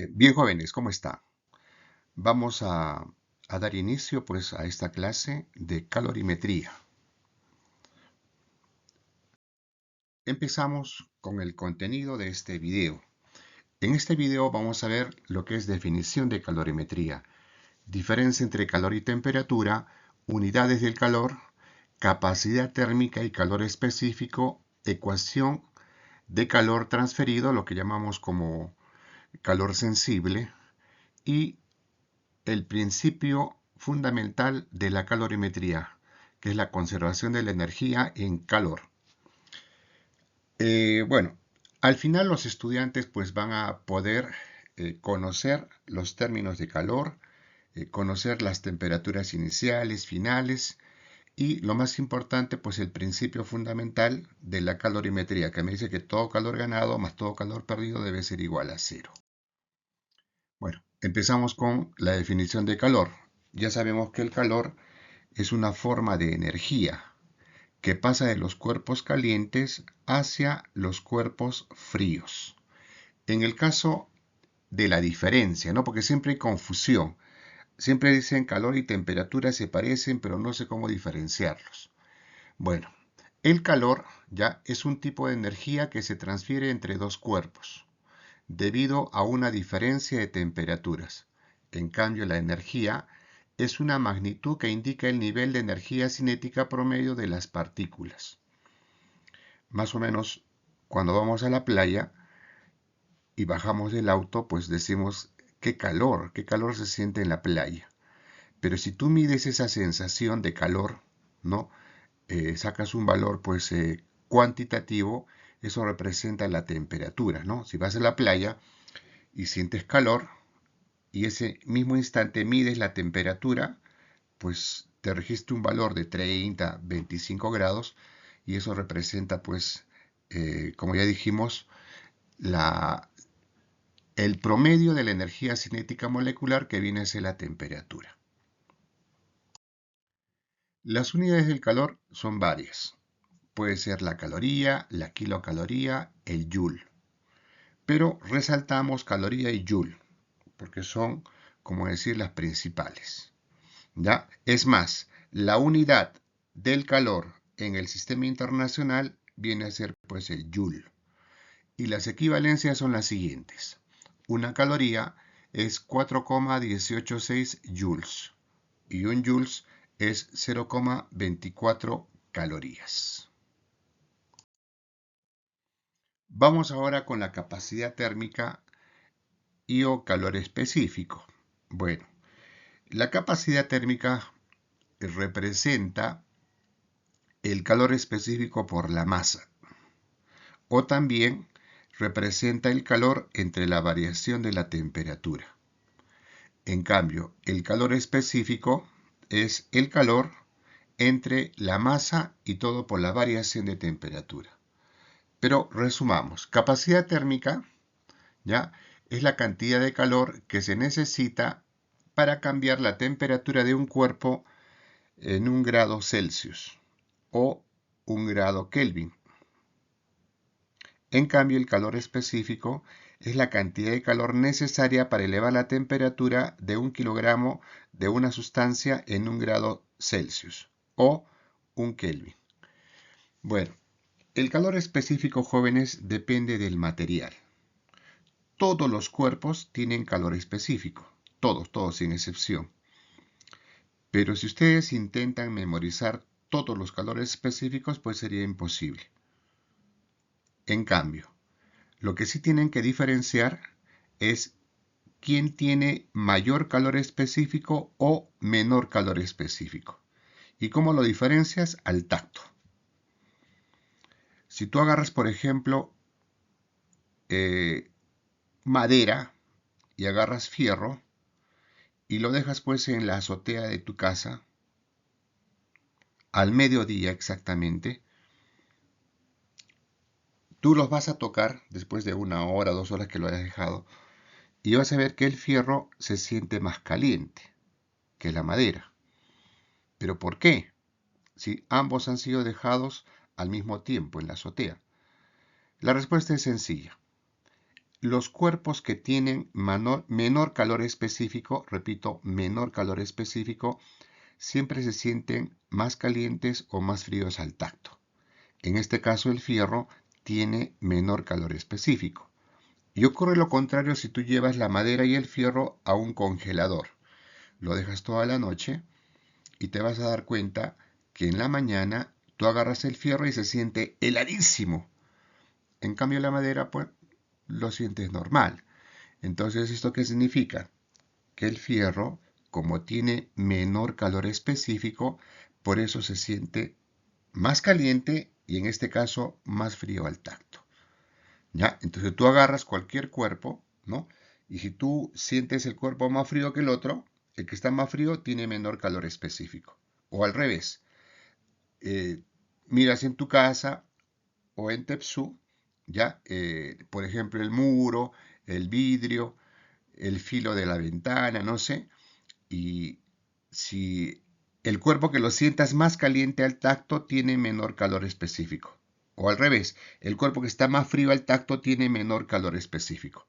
Bien, jóvenes, ¿cómo están? Vamos a dar inicio pues a esta clase de calorimetría. Empezamos con el contenido de este video. En este video vamos a ver lo que es definición de calorimetría, diferencia entre calor y temperatura, unidades del calor, capacidad térmica y calor específico, ecuación de calor transferido, lo que llamamos como calor sensible, y el principio fundamental de la calorimetría, que es la conservación de la energía en calor. Bueno, al final los estudiantes pues van a poder conocer los términos de calor, conocer las temperaturas iniciales, finales y lo más importante pues el principio fundamental de la calorimetría, que me dice que todo calor ganado más todo calor perdido debe ser igual a cero. Bueno, empezamos con la definición de calor. Ya sabemos que el calor es una forma de energía que pasa de los cuerpos calientes hacia los cuerpos fríos. En el caso de la diferencia, ¿no? Porque siempre hay confusión. Siempre dicen calor y temperatura se parecen, pero no sé cómo diferenciarlos. Bueno, el calor ya es un tipo de energía que se transfiere entre dos cuerpos, debido a una diferencia de temperaturas. En cambio, la energía es una magnitud que indica el nivel de energía cinética promedio de las partículas. Más o menos, cuando vamos a la playa y bajamos del auto, pues decimos, qué calor se siente en la playa. Pero si tú mides esa sensación de calor, ¿no? Sacas un valor, pues, cuantitativo, eso representa la temperatura, ¿no? Si vas a la playa y sientes calor, y ese mismo instante mides la temperatura, pues te registra un valor de 30, 25 grados y eso representa pues, como ya dijimos, el promedio de la energía cinética molecular que viene a ser la temperatura. Las unidades del calor son varias. Puede ser la caloría, la kilocaloría, el joule. Pero resaltamos caloría y joule, porque son, como decir, las principales. ¿Ya? Es más, la unidad del calor en el sistema internacional viene a ser pues el joule. Y las equivalencias son las siguientes. Una caloría es 4,186 joules y un joules es 0,24 calorías. Vamos ahora con la capacidad térmica y o calor específico. Bueno, la capacidad térmica representa el calor específico por la masa, o también representa el calor entre la variación de la temperatura. En cambio, el calor específico es el calor entre la masa y todo por la variación de temperatura. Pero resumamos, capacidad térmica, ¿ya? Es la cantidad de calor que se necesita para cambiar la temperatura de un cuerpo en 1 grado Celsius o 1 grado Kelvin. En cambio, el calor específico es la cantidad de calor necesaria para elevar la temperatura de 1 kilogramo de una sustancia en 1 grado Celsius o 1 Kelvin. Bueno, el calor específico, jóvenes, depende del material. Todos los cuerpos tienen calor específico, todos sin excepción. Pero si ustedes intentan memorizar todos los calores específicos, pues sería imposible. En cambio, lo que sí tienen que diferenciar es quién tiene mayor calor específico o menor calor específico. ¿Y cómo lo diferencias? Al tacto. Si tú agarras, por ejemplo, madera y agarras fierro y lo dejas pues en la azotea de tu casa, al mediodía exactamente, tú los vas a tocar después de 1 hora, 2 horas que lo hayas dejado, y vas a ver que el fierro se siente más caliente que la madera. ¿Pero por qué? Si ambos han sido dejados al mismo tiempo en la azotea. La respuesta es sencilla. los cuerpos que tienen menor calor específico, repito, menor calor específico, siempre se sienten más calientes o más fríos al tacto. En este caso, el fierro tiene menor calor específico. Y ocurre lo contrario si tú llevas la madera y el fierro a un congelador. Lo dejas toda la noche y te vas a dar cuenta que en la mañana tú agarras el fierro y se siente heladísimo. En cambio, la madera, pues, lo sientes normal. Entonces, ¿esto qué significa? Que el fierro, como tiene menor calor específico, por eso se siente más caliente y en este caso más frío al tacto. ¿Ya? Entonces tú agarras cualquier cuerpo, ¿no? Y si tú sientes el cuerpo más frío que el otro, el que está más frío tiene menor calor específico. O al revés, eh, miras en tu casa o en Tepsu, ¿ya? Por ejemplo, el muro, el vidrio, el filo de la ventana, no sé, y si el cuerpo que lo sientas más caliente al tacto tiene menor calor específico. O al revés, el cuerpo que está más frío al tacto tiene menor calor específico.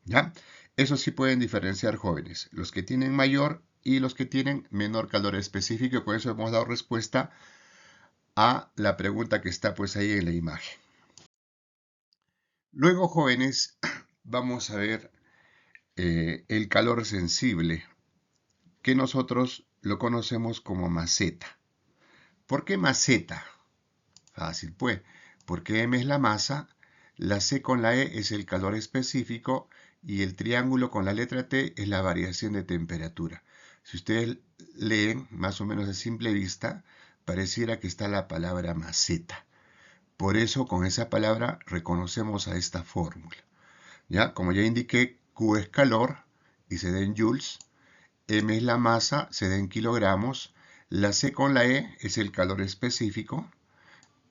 ¿Ya? Eso sí pueden diferenciar jóvenes, los que tienen mayor y los que tienen menor calor específico. Con eso hemos dado respuesta a la pregunta que está pues ahí en la imagen. Luego, jóvenes, vamos a ver el calor sensible, que nosotros lo conocemos como maceta. ¿Por qué maceta? Fácil, pues, porque M es la masa, la C con la E es el calor específico y el triángulo con la letra T es la variación de temperatura. Si ustedes leen más o menos a simple vista, pareciera que está la palabra maceta. Por eso con esa palabra reconocemos a esta fórmula. ¿Ya? Como ya indiqué, Q es calor y se da en joules, M es la masa, se da en kilogramos, la C con la E es el calor específico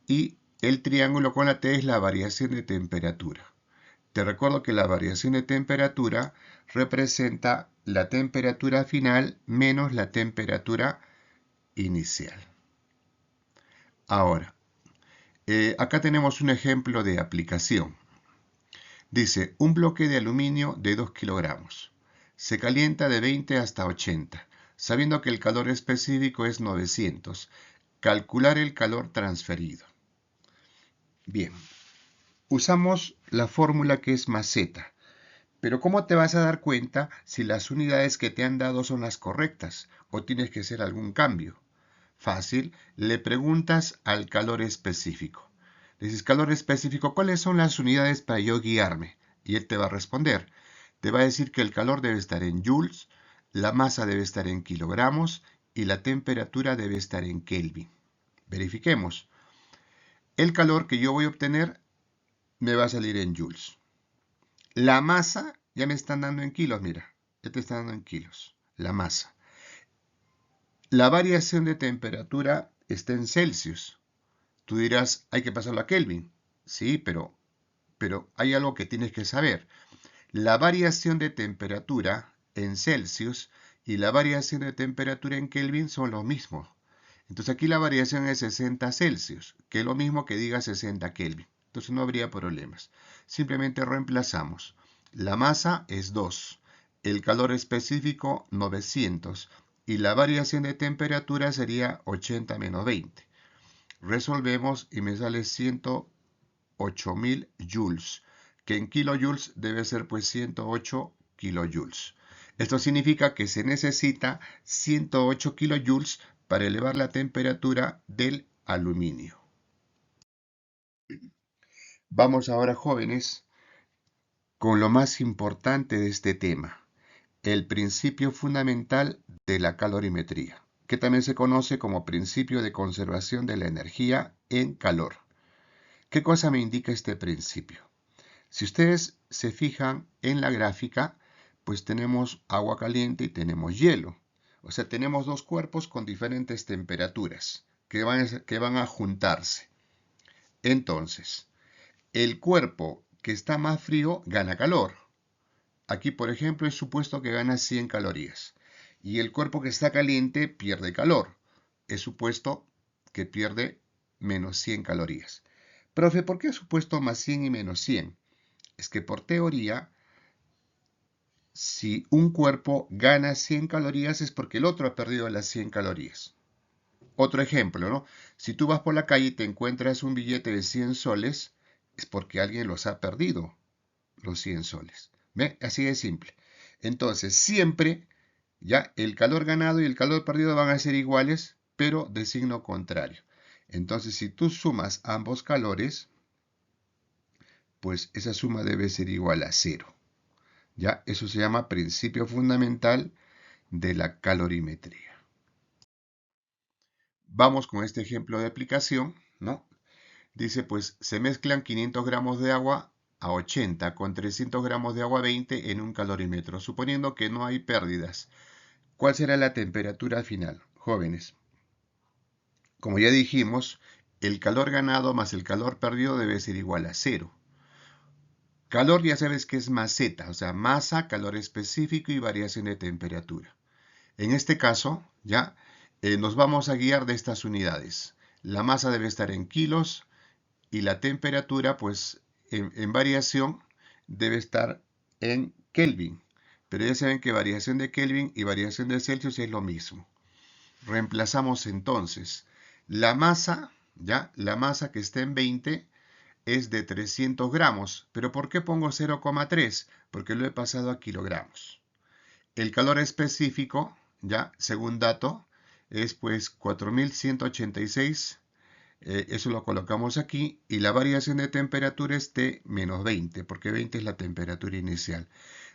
y el triángulo con la T es la variación de temperatura. Te recuerdo que la variación de temperatura representa la temperatura final menos la temperatura inicial. Ahora, acá tenemos un ejemplo de aplicación. Dice, un bloque de aluminio de 2 kilogramos. Se calienta de 20 hasta 80, sabiendo que el calor específico es 900. Calcular el calor transferido. Bien, usamos la fórmula que es maceta. Pero ¿cómo te vas a dar cuenta si las unidades que te han dado son las correctas o tienes que hacer algún cambio? Fácil, le preguntas al calor específico. Le dices, calor específico, ¿cuáles son las unidades para yo guiarme? Y él te va a responder. Te va a decir que el calor debe estar en joules, la masa debe estar en kilogramos y la temperatura debe estar en Kelvin. Verifiquemos. El calor que yo voy a obtener me va a salir en joules. La masa ya me están dando en kilos, mira. Ya te están dando en kilos. La masa. La variación de temperatura está en Celsius. Tú dirás, hay que pasarlo a Kelvin. Sí, pero hay algo que tienes que saber. La variación de temperatura en Celsius y la variación de temperatura en Kelvin son lo mismo. Entonces aquí la variación es 60 Celsius, que es lo mismo que diga 60 Kelvin. Entonces no habría problemas. Simplemente reemplazamos. La masa es 2, el calor específico 900 y la variación de temperatura sería 80 menos 20. Resolvemos y me sale 108.000 joules, que en kilojoules debe ser pues 108 kilojoules. Esto significa que se necesita 108 kilojoules para elevar la temperatura del aluminio. Vamos ahora, jóvenes, con lo más importante de este tema, el principio fundamental de la calorimetría, que también se conoce como principio de conservación de la energía en calor. ¿Qué cosa me indica este principio? Si ustedes se fijan en la gráfica, pues tenemos agua caliente y tenemos hielo. O sea, tenemos dos cuerpos con diferentes temperaturas que van a juntarse. Entonces, el cuerpo que está más frío gana calor. Aquí, por ejemplo, es supuesto que gana 100 calorías. Y el cuerpo que está caliente pierde calor. Es supuesto que pierde menos 100 calorías. Profe, ¿por qué he supuesto más 100 y menos 100? es que por teoría, si un cuerpo gana 100 calorías es porque el otro ha perdido las 100 calorías. Otro ejemplo, ¿no? Si tú vas por la calle y te encuentras un billete de 100 soles, es porque alguien los ha perdido, los 100 soles. ¿Ve? Así de simple. Entonces, siempre ya el calor ganado y el calor perdido van a ser iguales, pero de signo contrario. Entonces, si tú sumas ambos calores, pues esa suma debe ser igual a cero. ¿Ya? Eso se llama principio fundamental de la calorimetría. Vamos con este ejemplo de aplicación, ¿no? Dice, pues se mezclan 500 gramos de agua a 80 con 300 gramos de agua a 20 en un calorímetro, suponiendo que no hay pérdidas. ¿Cuál será la temperatura final? Jóvenes, como ya dijimos, el calor ganado más el calor perdido debe ser igual a cero. Calor ya sabes que es maseta, o sea, masa, calor específico y variación de temperatura. En este caso, ya nos vamos a guiar de estas unidades. La masa debe estar en kilos y la temperatura, pues, en variación debe estar en Kelvin. Pero ya saben que variación de Kelvin y variación de Celsius es lo mismo. Reemplazamos entonces la masa, ya, la masa que está en 20 es de 300 gramos. ¿Pero por qué pongo 0,3? Porque lo he pasado a kilogramos. El calor específico, ya, según dato, es pues 4186. Eso lo colocamos aquí. Y la variación de temperatura es T menos 20, porque 20 es la temperatura inicial.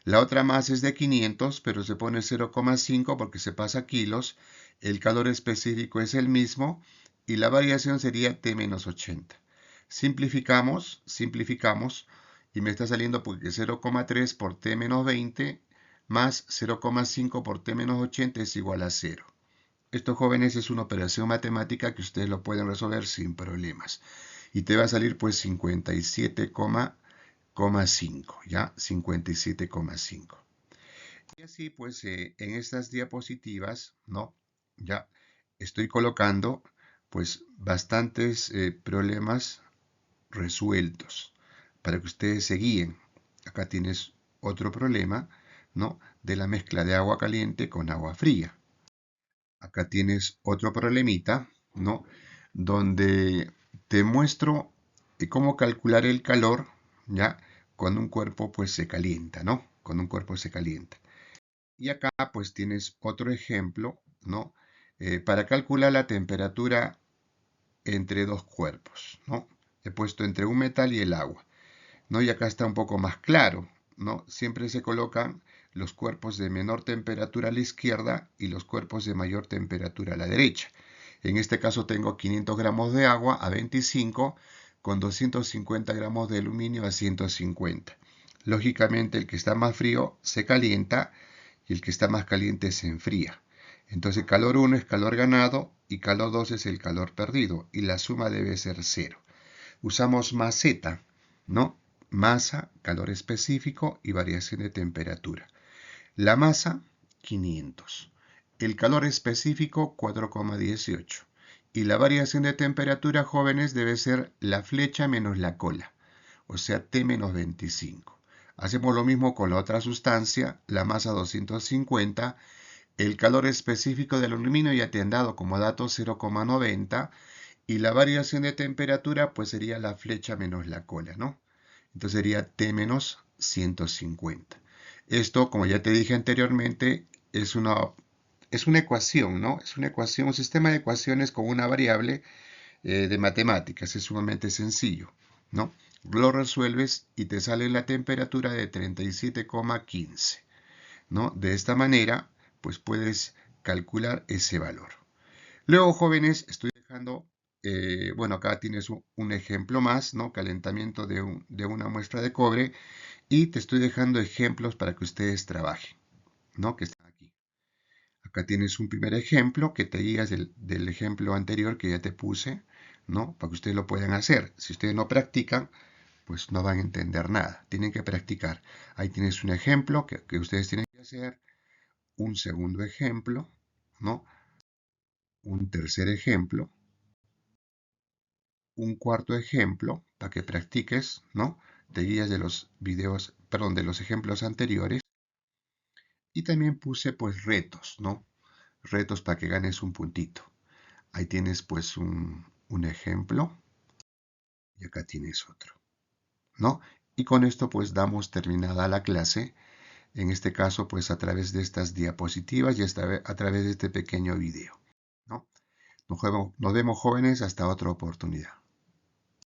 La otra masa es de 500, pero se pone 0,5 porque se pasa a kilos. El calor específico es el mismo y la variación sería T menos 80. Simplificamos y me está saliendo porque 0,3 por T menos 20 más 0,5 por T menos 80 es igual a 0. Esto, jóvenes, es una operación matemática que ustedes lo pueden resolver sin problemas. Y te va a salir pues 57,5, ¿ya? 57,5. Y así pues en estas diapositivas, ¿no? Ya estoy colocando pues bastantes problemas resueltos para que ustedes se guíen. Acá tienes otro problema, ¿no? De la mezcla de agua caliente con agua fría. Acá tienes otro problemita, ¿no? Donde te muestro cómo calcular el calor, ¿ya? Cuando un cuerpo pues se calienta, ¿no? Cuando un cuerpo se calienta. Y acá pues tienes otro ejemplo, ¿no? Para calcular la temperatura entre dos cuerpos, ¿no? He puesto entre un metal y el agua, ¿no? Y acá está un poco más claro, ¿no? Siempre se colocan los cuerpos de menor temperatura a la izquierda y los cuerpos de mayor temperatura a la derecha. En este caso tengo 500 gramos de agua a 25 con 250 gramos de aluminio a 150. Lógicamente el que está más frío se calienta y el que está más caliente se enfría. Entonces calor 1 es calor ganado y calor 2 es el calor perdido y la suma debe ser 0. Usamos maseta, ¿no? Masa, calor específico y variación de temperatura. La masa, 500. El calor específico, 4,18. Y la variación de temperatura, jóvenes, debe ser la flecha menos la cola, o sea, T menos 25. Hacemos lo mismo con la otra sustancia, la masa 250. El calor específico del aluminio ya te han dado como dato 0,90. Y la variación de temperatura pues sería la flecha menos la cola, ¿no? Entonces sería T menos 150. Esto, como ya te dije anteriormente, es una ecuación, ¿no? Es una ecuación, un sistema de ecuaciones con una variable de matemáticas. Es sumamente sencillo, ¿no? Lo resuelves y te sale la temperatura de 37,15, ¿no? De esta manera, pues puedes calcular ese valor. Luego, jóvenes, estoy dejando, bueno, acá tienes un ejemplo más, ¿no? Calentamiento de una muestra de cobre y te estoy dejando ejemplos para que ustedes trabajen, ¿no? Que están aquí. Acá tienes un primer ejemplo que te guías del ejemplo anterior que ya te puse, ¿no? Para que ustedes lo puedan hacer. Si ustedes no practican, pues no van a entender nada. Tienen que practicar. Ahí tienes un ejemplo que ustedes tienen que hacer, un segundo ejemplo, ¿no? Un tercer ejemplo, un cuarto ejemplo para que practiques, ¿no? de guías de los videos, perdón, de los ejemplos anteriores. Y también puse pues retos, ¿no? Retos para que ganes un puntito. Ahí tienes pues un ejemplo y acá tienes otro, ¿no? Y con esto pues damos terminada la clase, en este caso pues a través de estas diapositivas y a través de este pequeño video, ¿no? Nos vemos jóvenes hasta otra oportunidad.